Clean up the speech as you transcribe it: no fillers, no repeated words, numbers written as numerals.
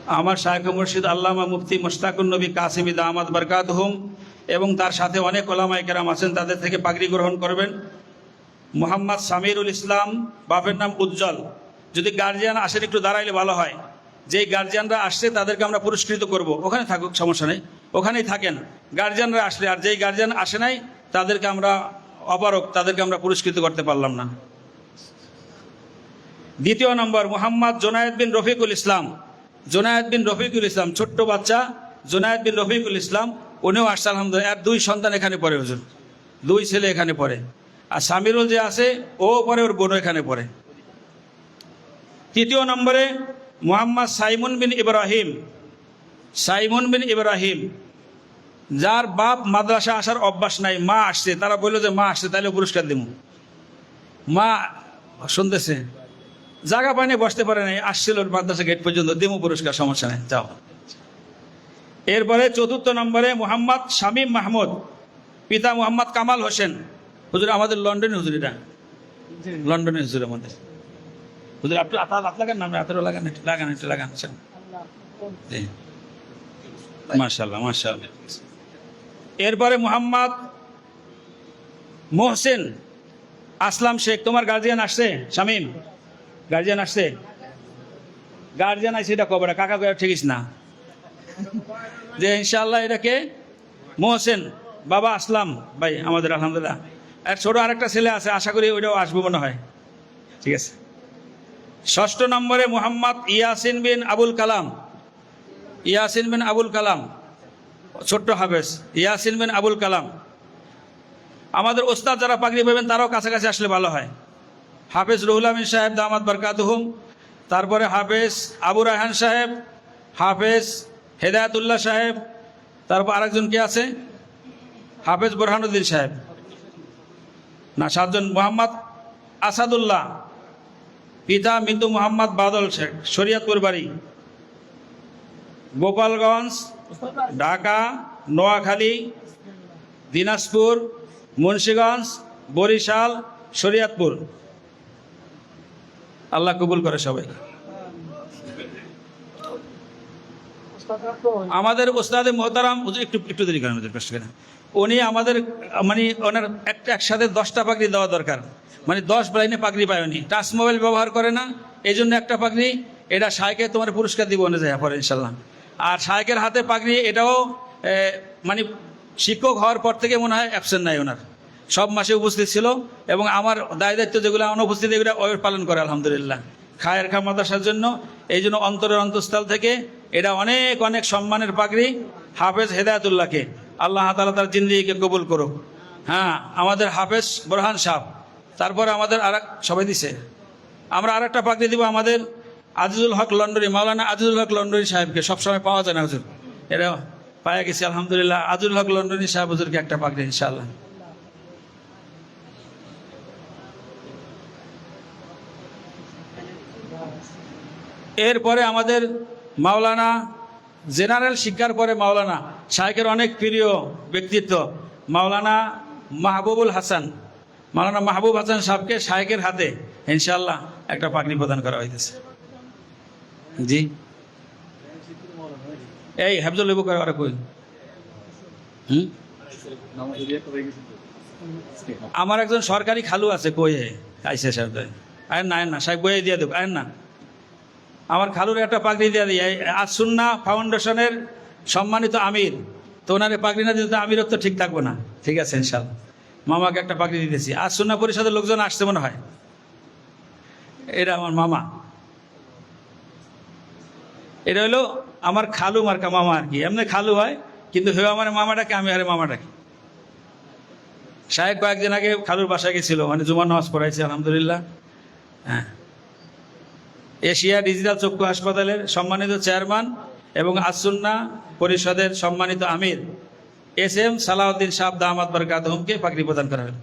আমার শায়খ মুর্শিদ আল্লামা মুফতি মুশতাকুন নবী কাসিমি দামাত বরকাতুহুম এবং তার সাথে অনেক ওলামায়ে কেরাম আছেন, তাদের থেকে পাগড়ি গ্রহণ করবেন। মোহাম্মদ সামিরুল ইসলাম, বাপের নাম উজ্জ্বল। যদি গার্জিয়ান আসেন একটু দাঁড়াইলে ভালো হয়। যেই গার্জিয়ানরা আসছে তাদেরকে আমরা পুরস্কৃত করব, ওখানে থাকুক, সমস্যা নেই, ওখানেই থাকেন গার্জিয়ানরা আসলে। আর যেই গার্জিয়ান আসে নাই তাদেরকে আমরা অপারক, তাদেরকে আমরা পুরস্কৃত করতে পারলাম না। দ্বিতীয় নম্বর মোহাম্মদ জোনায়েদ বিন রফিকুল ইসলাম। জোনায়েদ বিন রফিকুল ইসলাম, ছোট্ট বাচ্চা জোনায়েদ বিন রফিকুল ইসলাম, উনিও আসছে আলহামদুলিল্লাহ। আর 2 সন্তান এখানে পড়ে, হুজুর 2 ছেলে এখানে পড়ে। আর সামিরুল যে আছে ও পরে, ওর বোনও এখানে পড়ে। তৃতীয় নম্বরে মোহাম্মদ সাইমুন বিন ইব্রাহিম। সাইমুন বিন ইব্রাহিম, যার বাপ মাদ্রাসা আসার অভ্যাস নাই, মা আসছে, তারা বললো যে মা আসছে তাহলে পুরস্কার দেব। মা শুনতেছে, জায়গা পায়নি, বসতে পারে নাই, আসছিল মাদ্রাসা গেট পর্যন্ত, দেবো পুরস্কার, সমস্যা নেই, যাও। এরপরে চতুর্থ নম্বরে মোহাম্মদ শামীম মাহমুদ, পিতা মোহাম্মদ কামাল হোসেন। হুজুর আমাদের লন্ডনে, হুজুর এটা লন্ডনে হুজুর আমাদের। হুজুর আপনি হাত লাগান না, হাতেরও লাগান, লাগান একটু লাগান। মাশাআল্লাহ মাশাআল্লাহ। এরপরে মোহাম্মদ মোহসেন আসলাম শেখ। তোমার গার্জিয়ান আসছে শামীম? গার্জিয়ান আসছে? গার্জিয়ান আছে এটা কবে? কাকা কয়ে ঠিকিস না যে ইনশাআল্লাহ এটাকে মোহসেন বাবা আসলাম ভাই আমাদের আলহামদুলিল্লাহ। আর ছোট আরেকটা ছেলে আছে, আশা করি ওইটাও আসবো মনে হয়, ঠিক আছে। ষষ্ঠ নম্বরে মোহাম্মদ ইয়াসিন বিন আবুল কালাম। ইয়াসিন বিন আবুল কালাম, ছোট্ট হাফেজ ইয়াসিন বিন আবুল কালাম। আমাদের ওস্তাদ যারা পাগড়ি পাবেন তারাও কাছাকাছি আসলে ভালো হয়। হাফেজ রুহুল আমিন সাহেব দামাত বরকাতুহুম, তারপরে হাফেজ আবু রায়হান সাহেব, হাফেজ হেদায়াতুল্লাহ সাহেব, তারপর আরেকজন কে আছে, হাফেজ বোরহানুদ্দিন সাহেব, না 7 জন। মোহাম্মদ আসাদুল্লাহ, পিতা মৃত্যু মোহাম্মদ বাদল শেখ, শরিয়তপুর বাড়ি, গোপালগঞ্জ, ঢাকা, নোয়াখালী, দিনাজপুর, মুন্সিগঞ্জ, বরিশাল, শরিয়তপুর। আল্লাহ কবুল করে সবাই। আমাদের ওস্তাদে মোহতারাম একটু দেরি করেন, উনি আমাদের মানে ওনার একসাথে 10টা পাগড়ি দেওয়া দরকার, মানে 10 লাইনে পাগড়ি পায় উনি। টাচ মোবাইল ব্যবহার করে না, এই জন্য একটা পাগড়ি, এটা শায়কে তোমার পুরস্কার দিব অন্য যায় পরে ইনশাল্লাহ। আর শায়কের হাতে পাগড়ি, এটাও মানে শিক্ষক হওয়ার পর থেকে মনে হয় অ্যাবসেন্ট নাই ওনার, সব মাসে উপস্থিত ছিল। এবং আমার দায় দায়িত্ব যেগুলো অনুপস্থিত এগুলো পালন করে আলহামদুলিল্লাহ খায়ের খা মাদ্রাসার জন্য। এই জন্য অন্তরের অন্তঃস্থল থেকে এটা অনেক অনেক সম্মানের পাগড়ি হাফেজ হেদায়াতুল্লাহকে, আল্লাহ তাআলা তার জিন্দেগিকে কবুল করুক। হ্যাঁ, আমাদের হাফেজ বোরহান সাহেব, তারপরে আমাদের সবাই দিছে। আমরা আরেকটা পাগড়ি দিব আমাদের আজিজুল হক লন্ডনী, মাওলানা আজিজুল হক লন্ডনী সাহেবকে, সবসময় পাওয়া যায় না হুজুর, এটা পাওয়া গেছে আলহামদুলিল্লাহ। আজিজুল হক লন্ডনী সাহেব হুজুরকে একটা পাগড়ি ইনশাআল্লাহ। এরপরে আমাদের মাওলানা, জেনারেল শিক্ষার পরে মাওলানা শায়খের অনেক প্রিয় ব্যক্তিত্ব মাওলানা মাহবুবুল হাসান। মাওলানা মাহবুব হাসান সাহেবকে শায়খের হাতে ইনশাআল্লাহ একটা পাগড়ি প্রদান করা হইতেছে। জি, এই হেফজুল লেবু করে ওরা কই? আমার একজন সরকারি খালু আছে, কই আইসে সাহেব? আয়েন না, আয়েন না সাহেব, বইয়ে দিয়ে দেব, আয়েন না। আমার খালুর একটা পাগড়ি দিয়ে দিই, আজ সুন্নাহ ফাউন্ডেশনের সম্মানিত আমির, তো ওনারে পাগড়ি না দিতে তো আমিরত্ব তো ঠিক থাকবো না, ঠিক আছে ইনশাআল্লাহ। মামাকে একটা পাগড়ি দিতেছি। আজ সুন্নাহ পরিষদের লোকজন আসছে মনে হয়, এটা আমার মামা, এটা হলো আমার খালু মার্কা মামা আর কি। এমনি খালু হয় কিন্তু হেও আমার মামাটাকে, আমি আরে মামাটাকে। সাহেব কয়েকদিন আগে খালুর বাসায় গেছিল, মানে জুমার নামাজ পড়াইছে আলহামদুলিল্লাহ। হ্যাঁ, এশিয়া ডিজিটাল চক্ষু হাসপাতালের সম্মানিত চেয়ারম্যান এবং আস-সুন্নাহ পরিষদের সম্মানিত আমির এস এম সালাউদ্দিন সাহেব দামাত বরকাতুহুমকে পাগড়ি প্রদান করা হল।